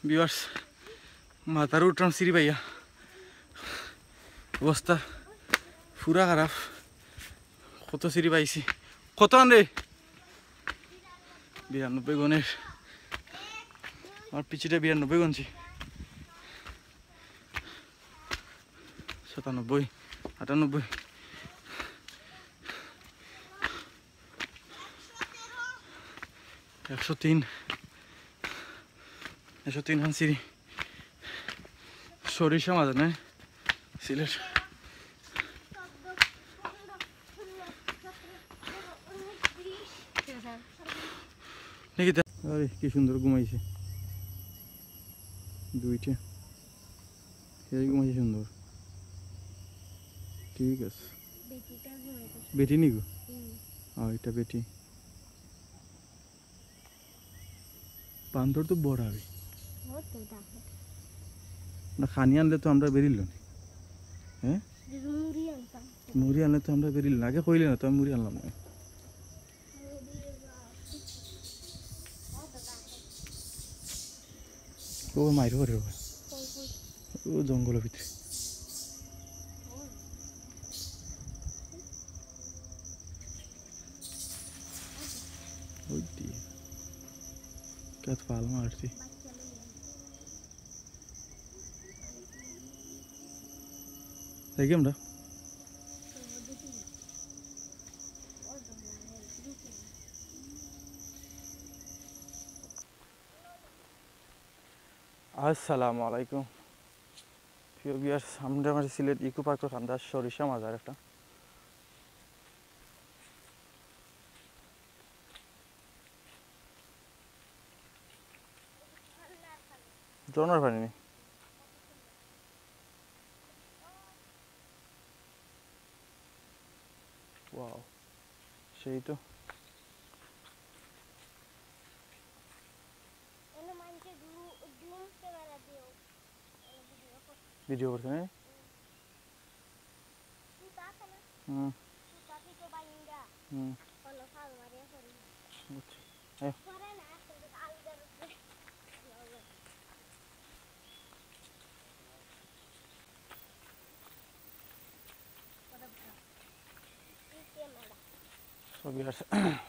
Viewers মাথার উঠলাম সিঁড়ি ভাইয়া, অবস্থা পুরা খারাপ। কত সিঁড়ি পাইছি, কত আনরে 92 গনের, আমার পিছিটা 92 গনছি, 97, 98, 103, 103 খান সিঁড়ি। সরিষা মাঝে না সিলেট। নাকি আরে কি সুন্দর ঘুমাইছে, দুইটা এই ঘুমাইছে সুন্দর। ঠিক আছে, বেটি নি গো? এটা বেটি। বান্দর তো বড় হবে না, খানি আনলে তো আমরা বেরিল না। হ্যাঁ মুড়ি আনলে তো আমরা বেরিল না, আগে কইলে না তো আমি মুড়ি আনলাম না। ও মাইর করে ও জঙ্গলের ভিতরে। ওই দিয়ে কত পাল মারছি। দেখি আমরা আসসালামু আলাইকুম প্রিয় ভিউয়ার্স, আমরা আমার সিলেট ইকো পার্কের খান্দা সরিষা মাজার একটা জনার পানি নেই। ওয়াও সেই তো ভিডিও করছে না। হুম হুম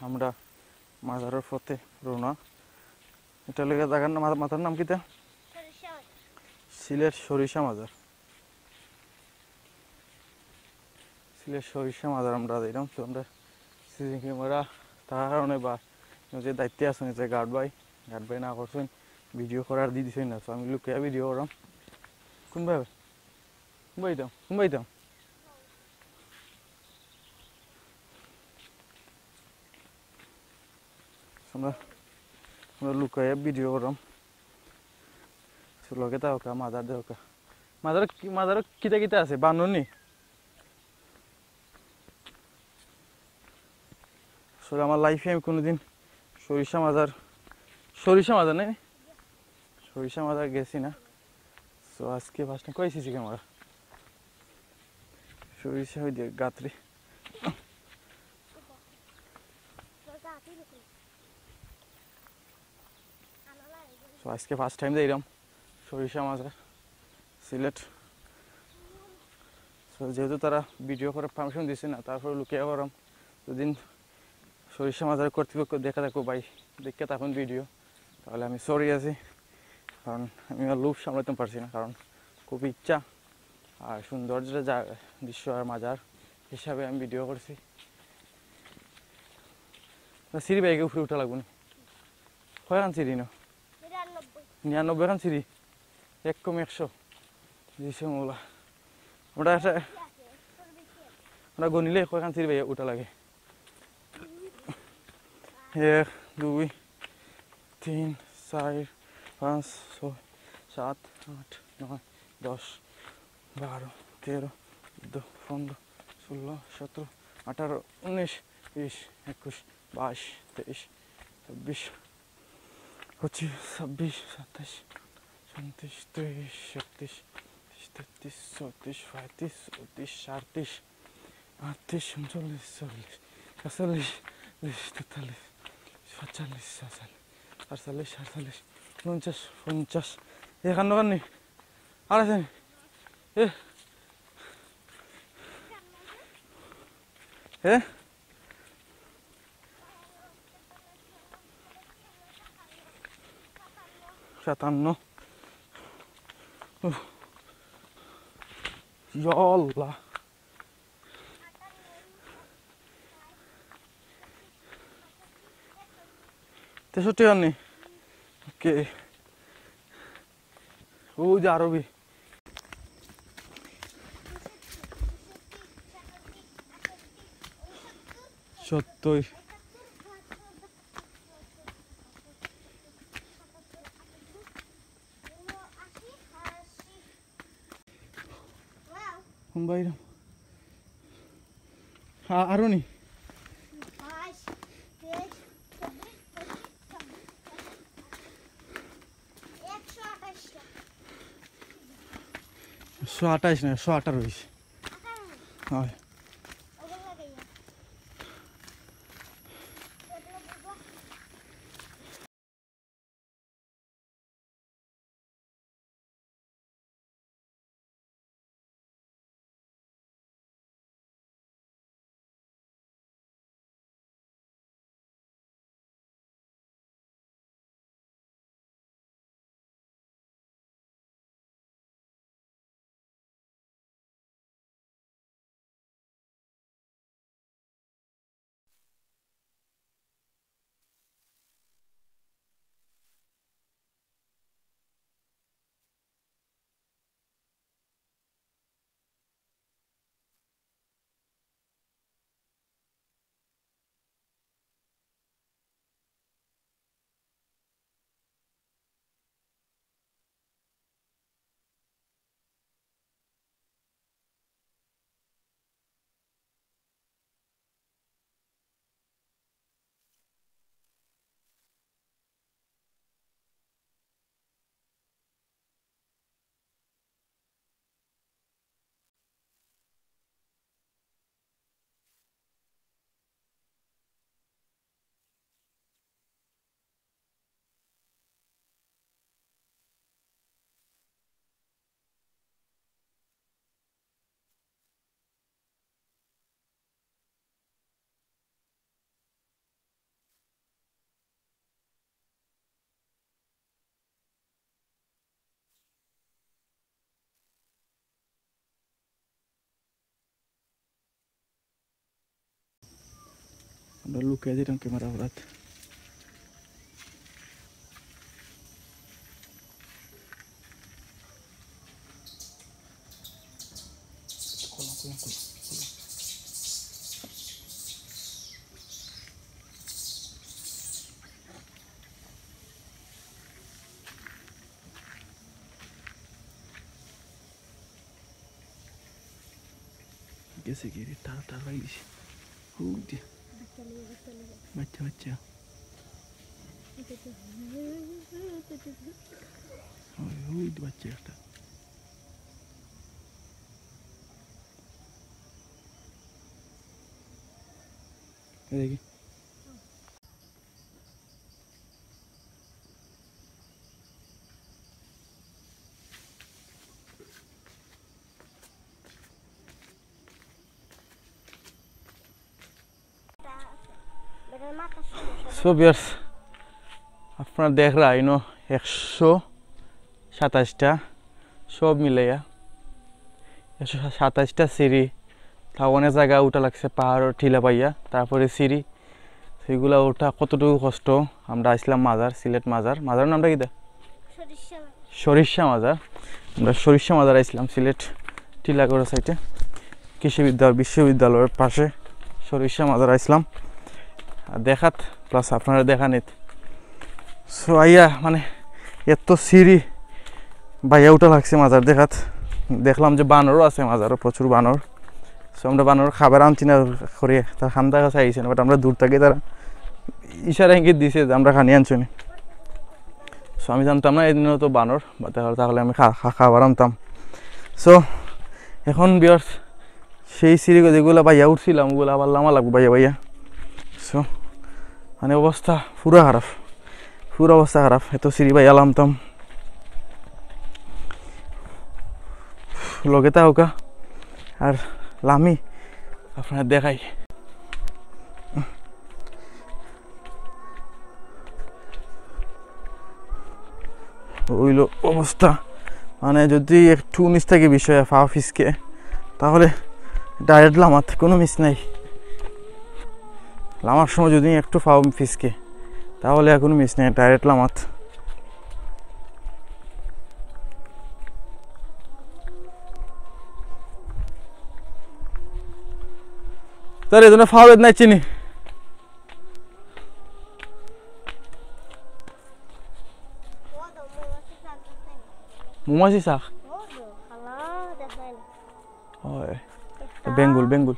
আমরা মাজারের পথে রওনা। এটা লেগে জায়গার নাম, মাথার নাম কিতা? সিলেট সরিষা মাজার। সিলেট সরিষা মাজার আমরা দিলাম। তো আমরা সিসি ক্যামেরা তার কারণে বা যে দায়িত্বে আছেন যে গার্ড ভাই না করছেন ভিডিও করার দিয়ে দিছেন না, তো আমি লুকিয়ে ভিডিও করাম। কোনভাবে কোনবাইতাম আমরা লুকাইয়া ভিডিও করাম। লগে তা হোকা মাজার দে হোকা মাজার কিতা কিতা আছে বাননি। আসলে আমার লাইফে আমি কোনোদিন সরিষা মাজার নেই, সরিষা মাজার গেছি না। তো আজকে ফার্স্ট টাইম কই সিসি ক্যামেরা সরিষা হয়ে দিয়ে গাত্রে। তো আজকে ফার্স্ট টাইম যাইলাম সরিষা মাজার সিলেট। তো যেহেতু তারা ভিডিও করার পারমিশন দিচ্ছে না, তারপরে লুকিয়ে করাম। যদি সরিষা মাজার কর্তৃপক্ষ দেখা থাকো ভাই দেখে তখন ভিডিও, তাহলে আমি সরি আছি, কারণ আমি আর লোভ সামলাতে পারছি না। কারণ খুব ইচ্ছা আর সৌন্দর্যের যা দৃশ্য আর মাজার হিসাবে আমি ভিডিও করছি। সিঁড়ি বাইকে উপরে উঠা লাগবো না, কয়খান সিঁড়ি না? 99 খান সিঁড়ি, 1 কম 100 দিছে মোলা। আমরা গনিলে কয়খান সিঁড়ি বাইকে উঠা লাগে? 1 2 3 4 5 6 7 8 9 10 12 13 14 15 16 17 18 19 20 21 22 23 24 25 26 27 28 29 30 31 32 33 34 35 38 39 40 41 42 43 44 45 46 47 48 48 49 50 এখান নি আর আছে এ এ 57 Ya Allah. Teşekkür ederim. Okay. O da Arabi. Şottoy. Bayram. Ha Aroni. Şu 28 না 118 হয় আমরা লুকিয়ে দিলাম ক্যামেরা রাত গেছে গিয়ে তার বাইরে বাচ্চা বাচ্চা ওই বাচ্চা একটা দেখি So viewers, আপনারা দেখ রা ইনো 127টা সব মিলাইয়া 127টা সিঁড়ি তা অনেক জায়গা উঠা লাগছে পাহাড় ঠিলা পাইয়া তারপরে সিঁড়ি সেগুলা ওঠা কতটুকু কষ্ট আমরা আসলাম মাজার সিলেট মাজার মাজার নামটা কি দা সরিষা মাজার আমরা সরিষা মাজার আসলাম সিলেট টিলাগড় সাইডে কৃষি বিশ্ববিদ্যালয়ের পাশে সরিষা মাজার আসলাম দেখাত প্লাস আপনারা দেখানিত সো আইয়া মানে এত সিঁড়ি বাইয়া উঠা লাগছে মাজার দেখাত দেখলাম যে বানরও আছে মাজারও প্রচুর বানর সো আমরা বানর খাবার আনছি না করে তার খান্দা কাছে আইছে না বাট আমরা দূর থেকে তারা ইশারা ইঙ্গিত দিছে যে আমরা খানি আনছি না সো আমি জানতাম না এদিনও তো বানর বা তাহলে আমি খাবার আনতাম সো এখন বিয়ার্স সেই সিঁড়ি যেগুলো বাইয়া উঠছিলাম ওগুলো আবার লামা লাগবো বাইয়া সো মানে অবস্থা পুরা পুরো অবস্থা খারাপ এত সিঁড়ি ভাই আলামতাম লগে তাওকা আর লামি আপনার দেখাই ওইলো অবস্থা মানে যদি একটু নিচ থেকে বিষয় ফা ফিসকে তাহলে ডাইরেক্ট লামাত কোনো মিস নাই লামার সময় যদি একটু ফা ফিসকে তাহলে এখন মিস নেই ডাইরেক্ট লামাত তার এই জন্য ফাওয়ার নাই চিনি মুমাসি শাক হয় বেঙ্গুল বেঙ্গুল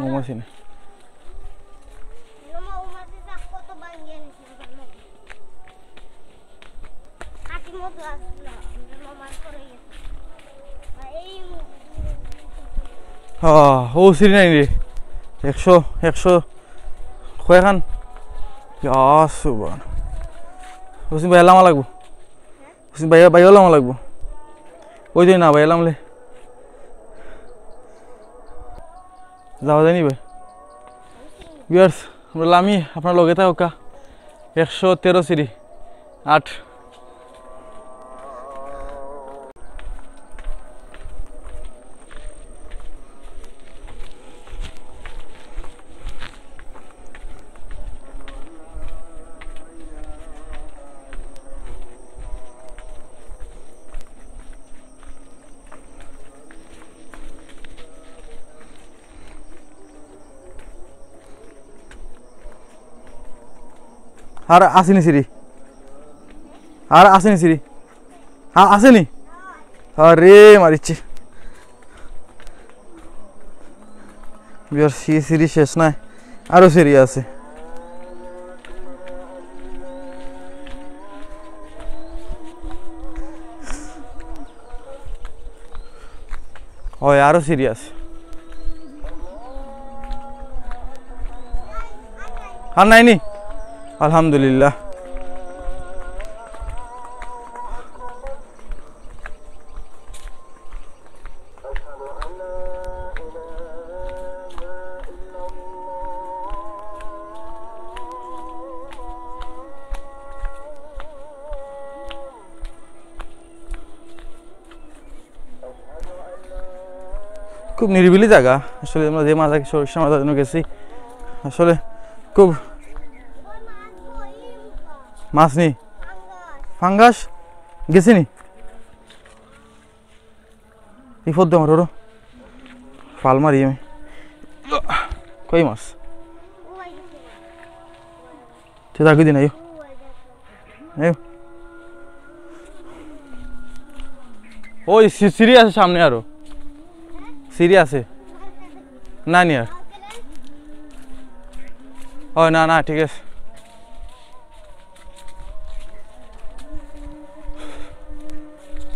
মুমাসি না ও সিঁড়ি নাই রে 100 কয়খান সুবান হোসেন ভাই লামা লাগবো হোসেন ভাইও লামা লাগবো ওই যে না ভাই লামলে যাওয়া যায়নি ভাই বিয়ার্স আমরা লামি আপনার লগে থাকা 113 সিঁড়ি 8 আর আসেনি সিঁড়ি আর আসেনি সিঁড়ি আসেনি আরে মারিচ্ছে বিয়ার সিঁড়ি শেষ নাই আরো সিঁড়ি আছে হয় আরো সিঁড়ি আছে আর নাইনি আলহামদুলিল্লাহ খুব নিরিবিলি জায়গা আসলে আমরা যে মাথা সরিষা মাথার জন্য গেছি আসলে খুব মাছ নি ফাঙ্গাস গেছি নি এই ফদ্দ আমার ওরো ফাল মারি আমি কই মাছ সে তাকে দিন আয়ো ওই সিঁড়ি আছে সামনে আরো সিঁড়ি আছে না নি আর ও না না ঠিক আছে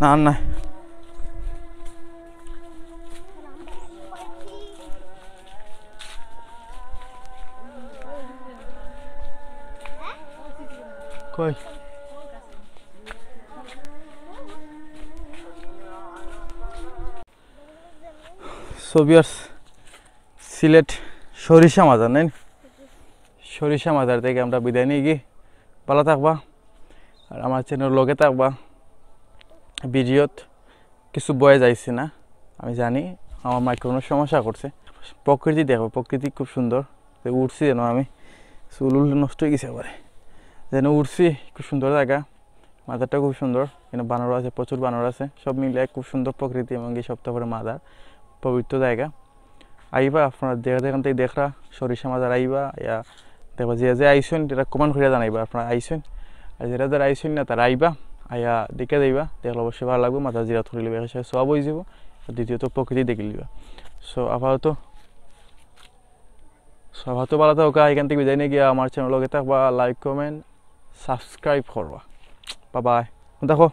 না না কই সোভিয়ার্স সিলেট সরিষা মাজার নেন সরিষা মাজার থেকে আমরা বিদায় নিয়ে গিয়ে ভালো থাকবা আর আমার চ্যানেল লগে থাকবা ভিডিওত কিছু বয়ে যাইছে না আমি জানি আমার মাইক্রোফোনের সমস্যা করছে প্রকৃতি দেখো প্রকৃতি খুব সুন্দর উঠছি যেন আমি চুল নষ্ট হয়ে গেছে এবারে যেন উঠছি খুব সুন্দর জায়গা মাজারটা খুব সুন্দর এখানে বানর আছে প্রচুর বানর আছে সব মিলে খুব সুন্দর প্রকৃতি এবং এই সপ্তাহ পরে মাজার পবিত্র জায়গা আইবা আপনারা যেখান থেকে দেখরা সরিষা মাজার আইবা ইয়া দেখবা যে আইসেন এটা কমেন্ট করে জানাইবা আপনারা আইসেন আর যারা আইসেন না তারা আইবা আয়া দেখে যাইবা দেখলে অবশ্যই ভালো লাগবে মাথা জিরা থরি লিবা সব হয়ে যাব দ্বিতীয়ত প্রকৃতি দেখে লিবা সো আপাতত ভালো থাকা এখান থেকে বিদায় নিয়ে গিয়ে আমার চ্যানেল লগে থাকবা লাইক কমেন্ট সাবস্ক্রাইব করবা বাই দেখো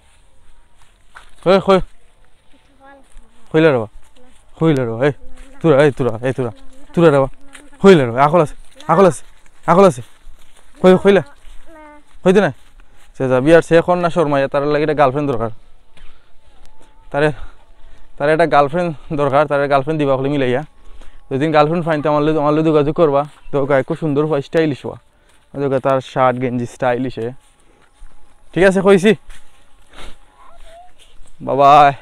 হইলে রবা এই তোরা রবা হইলে রবা আকল আছে হইলে হইতে না সে যাবি আর সে এখন না শর্মাইয়া তার লাগে একটা গার্লফ্রেন্ড দরকার তারে তার একটা গার্লফ্রেন্ড দরকার তার গার্লফ্রেন্ড দিবা হলে মিলাইয়া যদি গার্লফ্রেন্ড ফাইনতে আমার যোগাযোগ করবা তো খুব সুন্দর হয় স্টাইলিশ হওয়া তার শার্ট গেঞ্জি স্টাইলিশ ঠিক আছে কইছি বাবাই